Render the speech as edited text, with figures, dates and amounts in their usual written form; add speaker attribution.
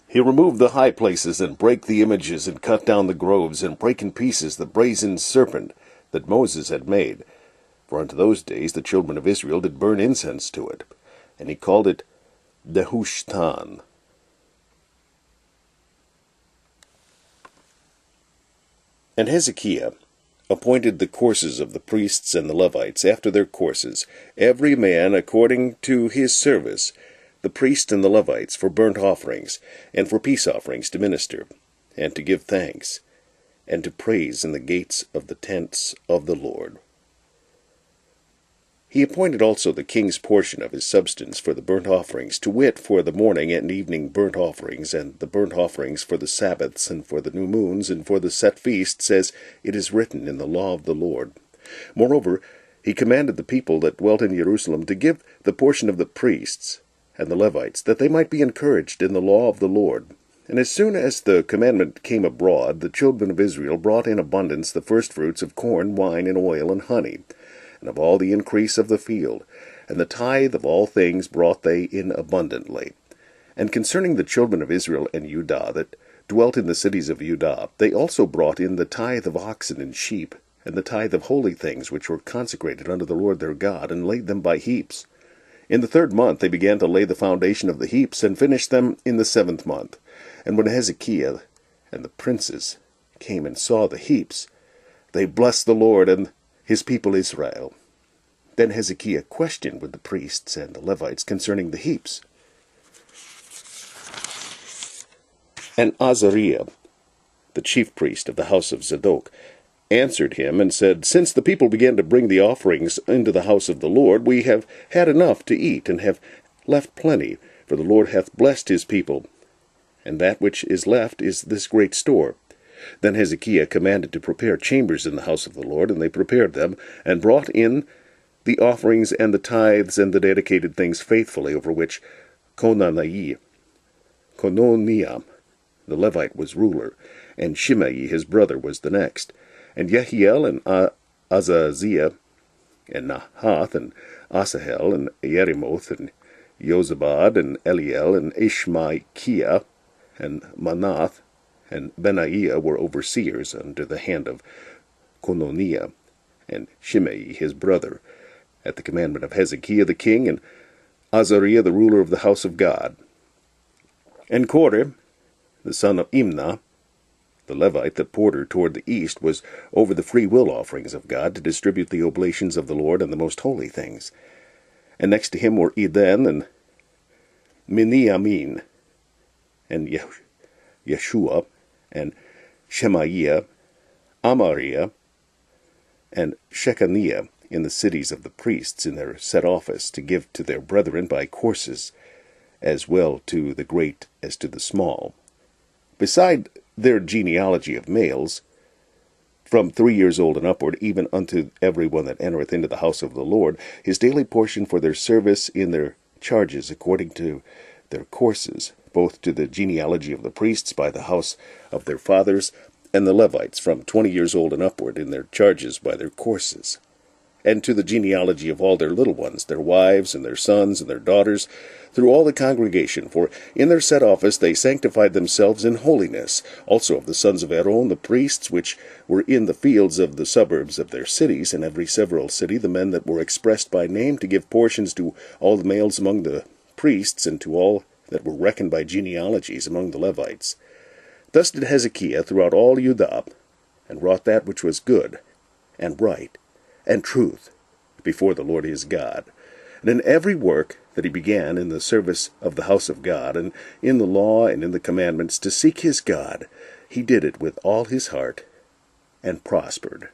Speaker 1: He removed the high places, and brake the images, and cut down the groves, and brake in pieces the brazen serpent that Moses had made. For unto those days the children of Israel did burn incense to it. And he called it Nehushtan. And Hezekiah appointed the courses of the priests and the Levites after their courses, every man according to his service, the priest and the Levites for burnt offerings, and for peace offerings to minister, and to give thanks, and to praise in the gates of the tents of the Lord. He appointed also the king's portion of his substance for the burnt offerings, to wit, for the morning and evening burnt offerings, and the burnt offerings for the sabbaths, and for the new moons, and for the set feasts, as it is written in the law of the Lord. Moreover, he commanded the people that dwelt in Jerusalem to give the portion of the priests and the Levites, that they might be encouraged in the law of the Lord. And as soon as the commandment came abroad, the children of Israel brought in abundance the firstfruits of corn, wine, and oil, and honey, and of all the increase of the field, and the tithe of all things brought they in abundantly. And concerning the children of Israel and Judah that dwelt in the cities of Judah, they also brought in the tithe of oxen and sheep, and the tithe of holy things which were consecrated unto the Lord their God, and laid them by heaps. In the 3rd month they began to lay the foundation of the heaps, and finished them in the 7th month. And when Hezekiah and the princes came and saw the heaps, they blessed the Lord and his people Israel. Then Hezekiah questioned with the priests and the Levites concerning the heaps. And Azariah, the chief priest of the house of Zadok, answered him and said, Since the people began to bring the offerings into the house of the Lord, we have had enough to eat, and have left plenty, for the Lord hath blessed his people, and that which is left is this great store. Then Hezekiah commanded to prepare chambers in the house of the Lord, and they prepared them, and brought in the offerings and the tithes and the dedicated things faithfully, over which Kononiah, the Levite, was ruler, and Shimei his brother was the next. And Jehiel and Azaziah, and Nahath, and Asahel, and Yerimoth, and Jozabad, and Eliel, and Ishmaiah, and Manath, and Benaiah were overseers under the hand of Kononiah, and Shimei his brother, at the commandment of Hezekiah the king, and Azariah the ruler of the house of God. And Kore, the son of Imnah, the Levite, the porter toward the east, was over the free will offerings of God, to distribute the oblations of the Lord and the most holy things. And next to him were Eden, and Miniamin, and Yeshua, and Shemaiah, Amariah, and Shechaniah, in the cities of the priests in their set office, to give to their brethren by courses, as well to the great as to the small. Beside their genealogy of males, from 3 years old and upward, even unto every one that entereth into the house of the Lord, his daily portion for their service in their charges, according to their courses, both to the genealogy of the priests by the house of their fathers, and the Levites from 20 years old and upward in their charges by their courses, and to the genealogy of all their little ones, their wives, and their sons, and their daughters, through all the congregation. For in their set office they sanctified themselves in holiness, also of the sons of Aaron, the priests, which were in the fields of the suburbs of their cities, in every several city, the men that were expressed by name, to give portions to all the males among the priests, and to all that were reckoned by genealogies among the Levites. Thus did Hezekiah throughout all Judah, and wrought that which was good, and right, and truth, before the Lord his God. And in every work that he began in the service of the house of God, and in the law and in the commandments, to seek his God, he did it with all his heart, and prospered.